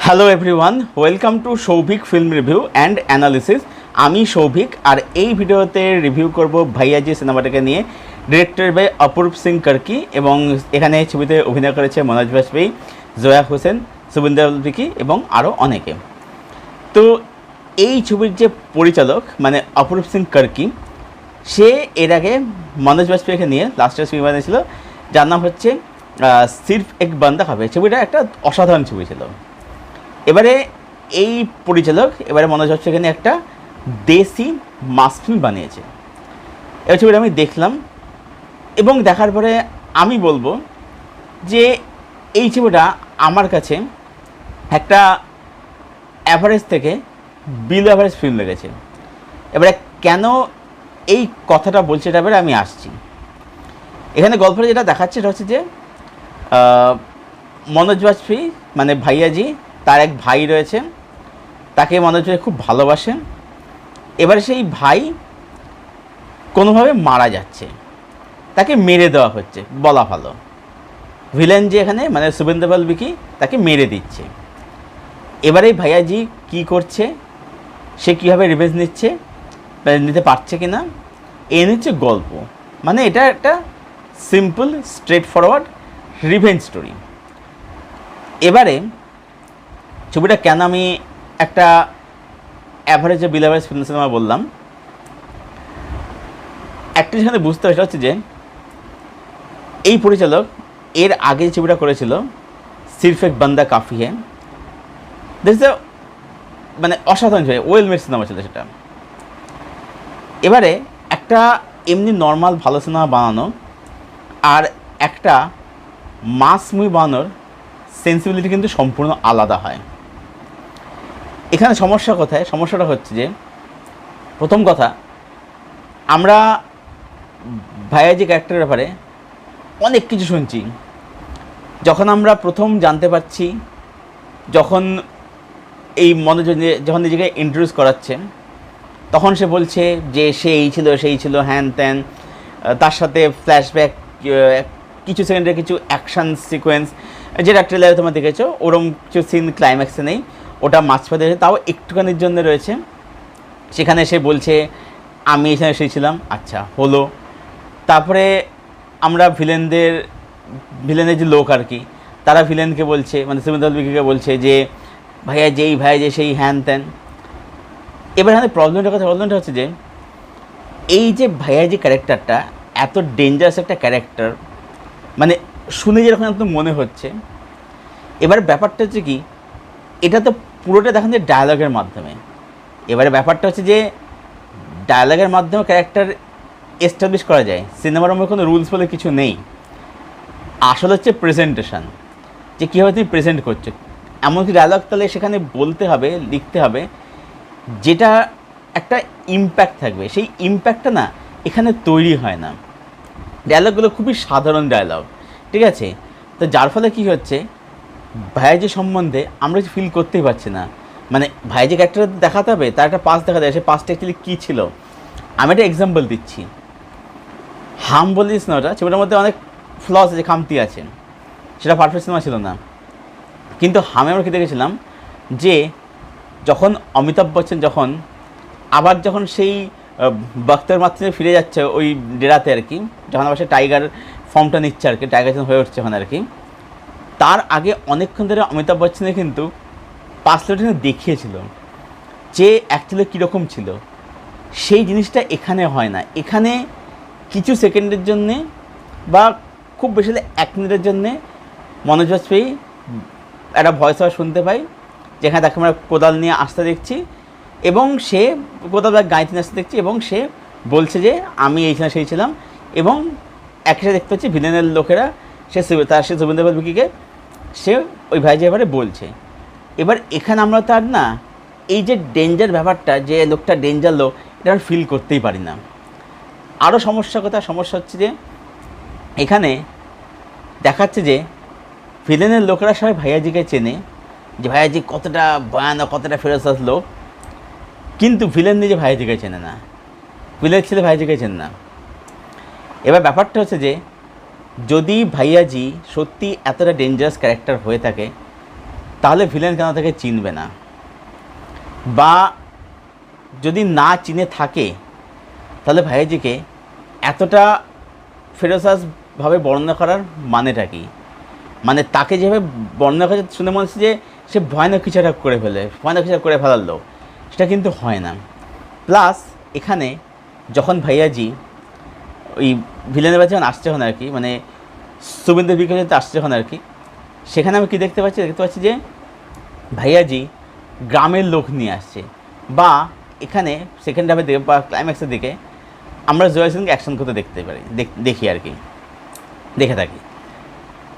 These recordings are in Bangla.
Hello everyone, welcome to Souvik film review and analysis. আমি সৌভিক, আর এই ভিডিওতে রিভিউ করব ভাইয়াজি সিনেমাটাকে নিয়ে, ডিরেক্টর বাই অপূর্ব সিং কার্কি, এবং এখানে ছবিতে অভিনয় করেছে মনোজ বাজপেয়ী, জয়া হোসেন, শুভেন্দু অধিকারী এবং আরও অনেকে। তো এই ছবির যে পরিচালক মানে অপূর্ব সিং কার্কি, সে এর আগে মনোজ বাজপেয়ীকে নিয়ে লাস্টের ছবি বানিয়েছিল যার নাম হচ্ছে সির্ফ এক বান্দা খাবে। ছবিটা একটা অসাধারণ ছবি ছিল। এবারে এই পরিচালক এবারে মনোজ বাজপেয়ীকে নিয়ে একটা দেশি মাস ফিল্ম বানিয়েছে। এবার ছবিটা আমি দেখলাম এবং দেখার পরে আমি বলবো যে এই ছবিটা আমার কাছে একটা অ্যাভারেজ থেকে বিলো অ্যাভারেজ ফিল্ম লেগেছে। এবারে কেন এই কথাটা বলছে এটা এবারে আমি আসছি। এখানে গল্পটা যেটা দেখাচ্ছে এটা হচ্ছে যে মনোজ বাজপেয়ী মানে ভাইয়াজি, তার এক ভাই রয়েছে, তাকে মনোজ বাজপেয়ী খুব ভালোবাসেন। এবারে সেই ভাই কোনোভাবে মারা যাচ্ছে, তাকে মেরে দেওয়া হচ্ছে বলা ভালো। ভিলেন যে এখানে মানে শুভেন্দু অধিকারী তাকে মেরে দিচ্ছে। এবারে ভাইয়াজি কি করছে, সে কীভাবে রিভেঞ্জ নিচ্ছে, নিতে পারছে কি না, এই নিচ্ছে গল্প। মানে এটা একটা simple straight forward revenge story. এবারে ছবিটা কেন আমি একটা অ্যাভারেজ বিল অ্যাভারেজ ফিল্ম সিনেমা বললাম, একটা যেখানে বুঝতে হয় সেটা হচ্ছে যে এই পরিচালক এর আগে যে ছবিটা করেছিল সির্ফ এক বান্দা কাফি হ্যাঁ, দেখছে মানে অসাধারণ ছবি, ওয়েল মেড সিনেমা ছিল সেটা। এবারে একটা এমনি নর্মাল ভালো সিনেমা বানানো আর একটা মাস মুভি বানানোর সেন্সিবিলিটি কিন্তু সম্পূর্ণ আলাদা হয়। এখানে সমস্যা কোথায়? সমস্যাটা হচ্ছে যে প্রথম কথা, আমরা ভাইয়াজি ক্যারেক্টারের ব্যাপারে অনেক কিছু শুনছি। যখন আমরা প্রথম জানতে পারছি, যখন এই যখন নিজেকে ইন্ট্রোডিউস করাচ্ছে, তখন সে বলছে যে সে এই ছিল সেই ছিল হ্যান ত্যান, তার সাথে ফ্ল্যাশব্যাক, কিছু সেকেন্ডের কিছু অ্যাকশান সিকোয়েন্স, যেটা ট্রেলারে তোমরা দেখেছো, ওরম কিছু সিন ক্লাইম্যাক্সে নেই, ওটা মাঝপথে তাও একটুখানির জন্য রয়েছে। সেখানে সে বলছে আমি এখানে এসেছিলাম, আচ্ছা হলো। তারপরে আমরা ভিলেনের যে লোক আর কি, তারা ভিলেনকে বলছে মানে শুভেন্দু অধিকারীকে বলছে যে ভাইয়া যে সেই হ্যান ত্যান। এবার এখানে প্রবলেমটা হচ্ছে যে এই যে ভাইয়া যে ক্যারেক্টারটা এত ডেঞ্জারাস একটা ক্যারেক্টার, মানে শুনে যেরকম একদম মনে হচ্ছে। এবার ব্যাপারটা হচ্ছে কি, এটা তো পুরোটা দেখান যে ডায়ালগের মাধ্যমে। এবারে ব্যাপারটা হচ্ছে যে ডায়ালগের মাধ্যমে ক্যারেক্টার এস্টাবলিশ করা যায়, সিনেমার মধ্যে কোনো রুলস বলে কিছু নেই। আসলে হচ্ছে প্রেজেন্টেশন, যে কীভাবে তুমি প্রেজেন্ট করছো। এমনকি ডায়ালগ তাহলে সেখানে বলতে হবে, লিখতে হবে, যেটা একটা ইম্প্যাক্ট থাকবে। সেই ইম্প্যাক্টটা না এখানে তৈরি হয় না। ডায়ালগগুলো খুবই সাধারণ ডায়ালগ, ঠিক আছে? তো যার ফলে কী হচ্ছে, ভাইয়াজি সম্বন্ধে আমরা ফিল করতেই পারছি না। মানে ভাইয়াজি ক্যারেক্টার দেখাতে হবে, তার একটা পাস দেখা যায়, সে পাসটা অ্যাকচুয়ালি কী ছিল। আমি একটা এক্সাম্পল দিচ্ছি, হাম বলি সিনেমাটা, ছবিটার মধ্যে অনেক ফ্লস আছে, খামতি আছে, সেটা পারফেক্ট সিনেমা ছিল না। কিন্তু হামে আমরা কী দেখেছিলাম যে যখন অমিতাভ বচ্চন যখন সেই বক্তের মাধ্যমে ফিরে যাচ্ছে ওই ডেরাতে আর কি, যখন আবার সে টাইগার ফর্মটা নিচ্ছে আর কি, টাইগার যখন হয়ে উঠছে ওখানে আর কি, তার আগে অনেকক্ষণ ধরে অমিতাভ বচ্চনের কিন্তু পার্সোনালিটি দেখিয়েছিল যে অ্যাকচুয়ালি কীরকম ছিল। সেই জিনিসটা এখানে হয় না। এখানে কিছু সেকেন্ডের জন্যে বা খুব বেশি হলে 1 মিনিটের জন্যে মনোজ বাজপেয়ী একটা ভয়েস ওভার শুনতে পাই, যেখানে তাকে আমরা কোদাল নিয়ে আসতে দেখছি এবং সে কোদাল গাইতে আসতে দেখছি, এবং সে বলছে যে আমি এইখানে সেই ছিলাম, এবং একসাথে দেখতে পাচ্ছি ভিলেনের লোকেরা সে শুভেন্দু অধিকারীকে সে ওই ভাইজি ব্যাপারে বলছে। এবার এখানে আমরা তার না এই যে ডেঞ্জার ব্যাপারটা, যে লোকটা ডেঞ্জার লোক, এটা আমরা ফিল করতেই পারি না। আরও সমস্যা হচ্ছে যে এখানে দেখাচ্ছে যে ভিলেনের লোকেরা সবাই ভাইয়াজিকে চেনে, যে ভাইয়াজি কতটা ভয়ানক, কতটা ফেরত লোক, কিন্তু ভিলেন নিজে ভাইয়াজিকে চেনে না, ভিলেন ছেলে ভাইয়াজিকে চেনে না। এবার ব্যাপারটা হচ্ছে যে যদি ভাইয়াজি সত্যি এতটা ডেঞ্জারাস ক্যারেক্টার হয়ে থাকে, তাহলে ভিলেন কেন তাকে চিনবে না, বা যদি না চিনে থাকে তাহলে ভাইয়াজিকে এতটা ফেরোসাসভাবে বর্ণনা করার মানেটা কি? মানে তাকে যেভাবে বর্ণনা করে শুনে মনে হচ্ছে যে সে ভয়ানক কিছু একটা করে ফেলে, ভয়ানক কিছু করে ফেলালো, সেটা কিন্তু হয় না। প্লাস এখানে যখন ভাইয়াজি ওই ভিলেনের বাড়ি যখন আসছে যখন আর কি, মানে শুভেন্দু বিকেলে আসছে যখন আর কি, সেখানে আমি কী দেখতে পাচ্ছি যে ভাইয়াজি গ্রামের লোক নিয়ে আসছে, বা এখানে সেকেন্ড হাফের দিকে বা ক্লাইম্যাক্সের দিকে আমরা জয়া সিংকে অ্যাকশন করতে দেখি আর কি, দেখে থাকি।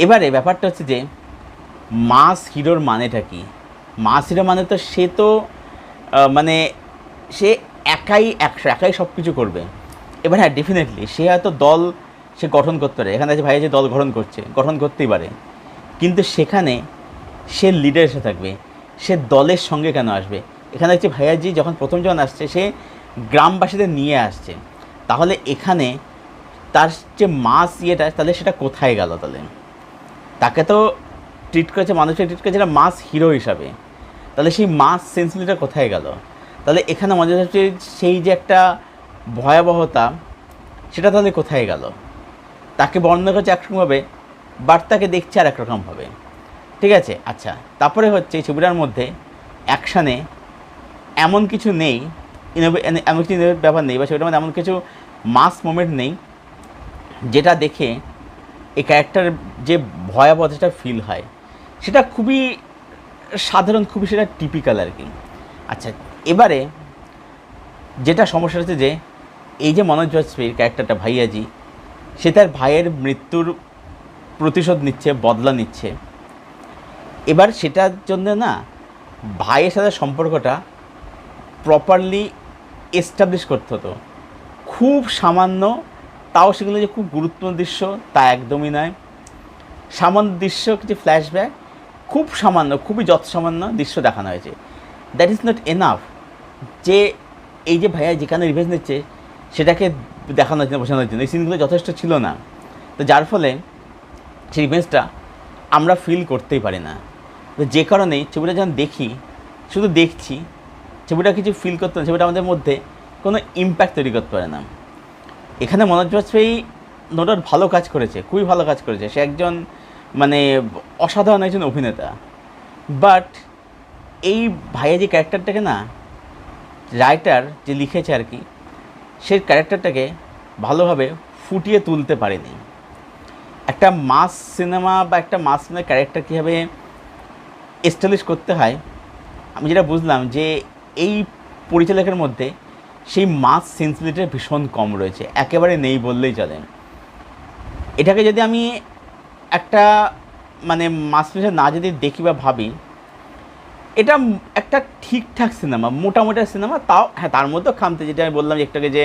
এবারে ব্যাপারটা হচ্ছে যে মাস হিরোর মানেটা কি? মাস হিরো মানে তো সে তো মানে সে একাই সব কিছু করবে। এবার হ্যাঁ, ডেফিনেটলি সে হয়তো দল সে গঠন করতে পারে, এখানে আছে ভাইয়া যে দল গঠন করতেই পারে, কিন্তু সেখানে সে লিডার এসে থাকবে, সে দলের সঙ্গে কেন আসবে? এখানে হচ্ছে ভাইয়াজি যখন আসছে সে গ্রামবাসীদের নিয়ে আসছে, তাহলে এখানে তার যে মাস ইয়েটা তাহলে সেটা কোথায় গেল? তাহলে তাকে তো ট্রিট করেছে, মানুষকে ট্রিট করেছে মাস হিরো হিসাবে, তাহলে সেই মাস সেন্সিবিলিটিটা কোথায় গেল? তাহলে এখানে মনে হচ্ছে সেই যে একটা ভয়াবহতা সেটা তাহলে কোথায় গেল? তাকে বর্ণনা করছে একরকমভাবে, বাট তাকে দেখছে আর একরকমভাবে। ঠিক আছে, আচ্ছা, তারপরে হচ্ছে এই ছবিটার মধ্যে অ্যাকশানে এমন কিছু নেই, এমন কিছু ব্যাপার নেই, বা ছবিটার মধ্যে এমন কিছু মাস মোমেন্ট নেই যেটা দেখে এই ক্যারেক্টার যে ভয়াবহতাটা ফিল হয়, সেটা খুবই সাধারণ, খুবই সেটা টিপিক্যাল আর কি। আচ্ছা, এবারে যেটা সমস্যা হচ্ছে যে এই যে মনোজ বাজপেয়ীর ক্যারেক্টারটা ভাইয়াজি, সে তার ভাইয়ের মৃত্যুর প্রতিশোধ নিচ্ছে, বদলা নিচ্ছে। এবার সেটার জন্য না ভাইয়ের সাথে সম্পর্কটা প্রপারলি এস্টাবলিশ করতে হতো। খুব সামান্য, তাও সেগুলো যে খুব গুরুত্বপূর্ণ দৃশ্য তা একদমই নয়। সামান্য দৃশ্য, কিছু ফ্ল্যাশব্যাক, খুব সামান্য, খুবই যৎসামান্য দৃশ্য দেখানো হয়েছে। দ্যাট ইজ নট এনাফ যে এই যে ভাইয়া যেখানে রিভেঞ্জ নিচ্ছে সেটাকে দেখানোর জন্য, বোঝানোর জন্য এই সিনগুলো যথেষ্ট ছিল না। তো যার ফলে সেই রিভেঞ্জটা আমরা ফিল করতেই পারি না। তো যে কারণেই ছবিটা যখন দেখি, শুধু দেখছি, ছবিটা কিছু ফিল করতে না, ছবিটা আমাদের মধ্যে কোনো ইম্প্যাক্ট তৈরি করতে পারে না। এখানে মনোজ বাজপেয়ী নো ডাউট ভালো কাজ করেছে, খুবই ভালো কাজ করেছে, সে একজন মানে অসাধারণ একজন অভিনেতা। বাট এই ভাইয়াজি ক্যারেক্টারটাকে না রাইটার যে লিখেছে আর কি, সে ক্যারেক্টারটাকে ভালোভাবে ফুটিয়ে তুলতে পারেনি। একটা মাস সিনেমা বা একটা মাস সিনেমার ক্যারেক্টার কীভাবে এস্টাবলিশ করতে হয়, আমি যেটা বুঝলাম যে এই পরিচালকের মধ্যে সেই মাস সেন্সিবিলিটিটা ভীষণ কম রয়েছে, একেবারে নেই বললেই চলে। এটাকে যদি আমি একটা মানে মাস ফিল্ম না যদি দেখি বা ভাবি, এটা একটা ঠিকঠাক সিনেমা, মোটামুটি সিনেমা, তাও হ্যাঁ তার মধ্যেও খামতি, যেটা আমি বললাম একটাকে যে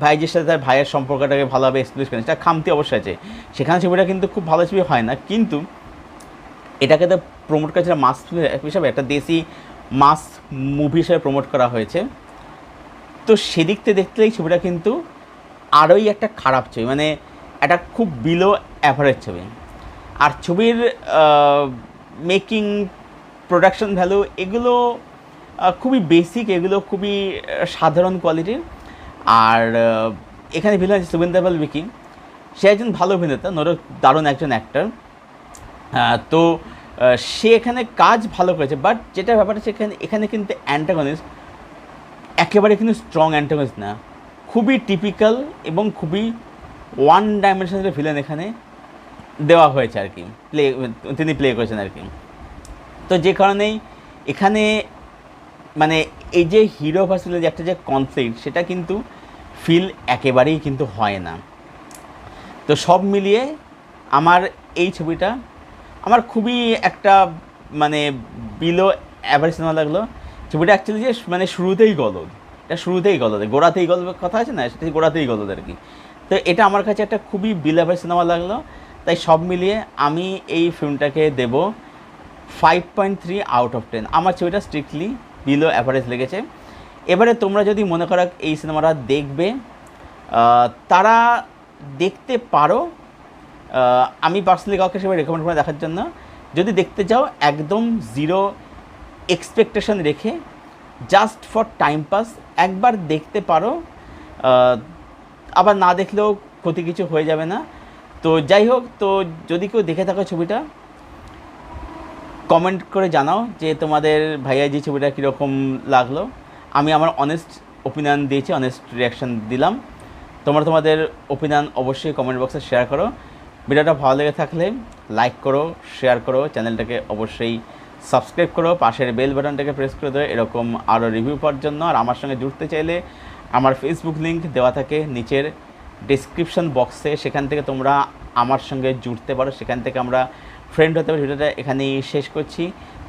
ভাইজির সাথে তার ভাইয়ের সম্পর্কটাকে ভালোভাবে এক্সপ্লেস করেন, সেটা খামতি অবশ্যই আছে। সেখানে ছবিটা কিন্তু খুব ভালো ছবি হয় না, কিন্তু এটাকে তো প্রমোট করেছে মাস হিসাবে, একটা দেশি মাস মুভি হিসাবে প্রমোট করা হয়েছে। তো সেদিক থেকে দেখলেই ছবিটা কিন্তু আরোই একটা খারাপ ছবি, মানে একটা খুব বিলো অ্যাভারেজ ছবি। আর ছবির মেকিং, প্রোডাকশন ভ্যালু এগুলো খুবই বেসিক, এগুলো খুবই সাধারণ কোয়ালিটির। আর এখানে ভিলেন আছে শুভেন্দু বিকি, সে একজন ভালো অভিনেতা, দারুণ একজন অ্যাক্টর। তো সে এখানে কাজ ভালো করেছে, বাট যেটা ব্যাপারটা এখানে কিন্তু অ্যান্টাগনিস্ট একেবারে কিন্তু স্ট্রং অ্যান্টাগনিস্ট না, খুবই টিপিক্যাল এবং খুবই ওয়ান ডাইমেনশনাল ভিলেন এখানে দেওয়া হয়েছে আর কি, তিনি প্লে করেছেন আর কি। তো যে কারণেই এখানে মানে এই যে হিরো ভার্সেস যে একটা যে কনফ্লিক্ট, সেটা কিন্তু ফিল একেবারেই কিন্তু হয় না। তো সব মিলিয়ে আমার এই ছবিটা আমার খুবই একটা মানে বিলো অ্যাভারেজ সিনেমা লাগলো। ছবিটা অ্যাকচুয়ালি যে মানে শুরুতেই গলদ, গোড়াতেই গলদ কথা আছে না, সেটা গোড়াতেই গলদ আর কি। তো এটা আমার কাছে একটা খুবই বিলো অ্যাভারেজ সিনেমা লাগলো। তাই সব মিলিয়ে আমি এই ফিল্মটাকে দেব 5.3 আউট অফ 10। আমার ছবিটা স্ট্রিক্টলি বিলো অ্যাভারেজ লেগেছে। এবারে তোমরা যদি মনে করো এই সিনেমাটা দেখবে, তারা দেখতে পারো। আমি পার্সোনালি কাউকে সেভাবে রেকমেন্ড করে দেখার জন্য, যদি দেখতে চাও একদম জিরো এক্সপেকটেশন রেখে জাস্ট ফর টাইম পাস একবার দেখতে পারো, আবার না দেখলেও ক্ষতি কিছু হয়ে যাবে না। তো যাই হোক, তো যদি কেউ দেখে থাকো ছবিটা, কমেন্ট করে জানাও যে তোমাদের ভাইয়া যে ছবিটা কীরকম লাগলো। আমি আমার অনেস্ট ওপিনিয়ন দিয়েছি, অনেস্ট রিয়াকশান দিলাম। তোমরা তোমাদের ওপিনিয়ন অবশ্যই কমেন্ট বক্সে শেয়ার করো। ভিডিওটা ভালো লেগে থাকলে লাইক করো, শেয়ার করো, চ্যানেলটাকে অবশ্যই সাবস্ক্রাইব করো, পাশের বেল বাটনটাকে প্রেস করে দেবে এরকম আরও রিভিউ পাওয়ার জন্য। আর আমার সঙ্গে জুড়তে চাইলে আমার ফেসবুক লিঙ্ক দেওয়া থাকে নিচের ডেসক্রিপশন বক্সে, সেখান থেকে তোমরা আমার সঙ্গে জুড়তে পারো, সেখান থেকে আমরা ফ্রেন্ড হতে পারি। ভিডিওটা এখানেই শেষ করছি।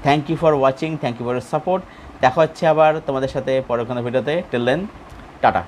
Thank you for watching, thank you for support. দেখা হচ্ছে আবার তোমাদের সাথে পরের কোনো ভিডিওতে। Till then, tata.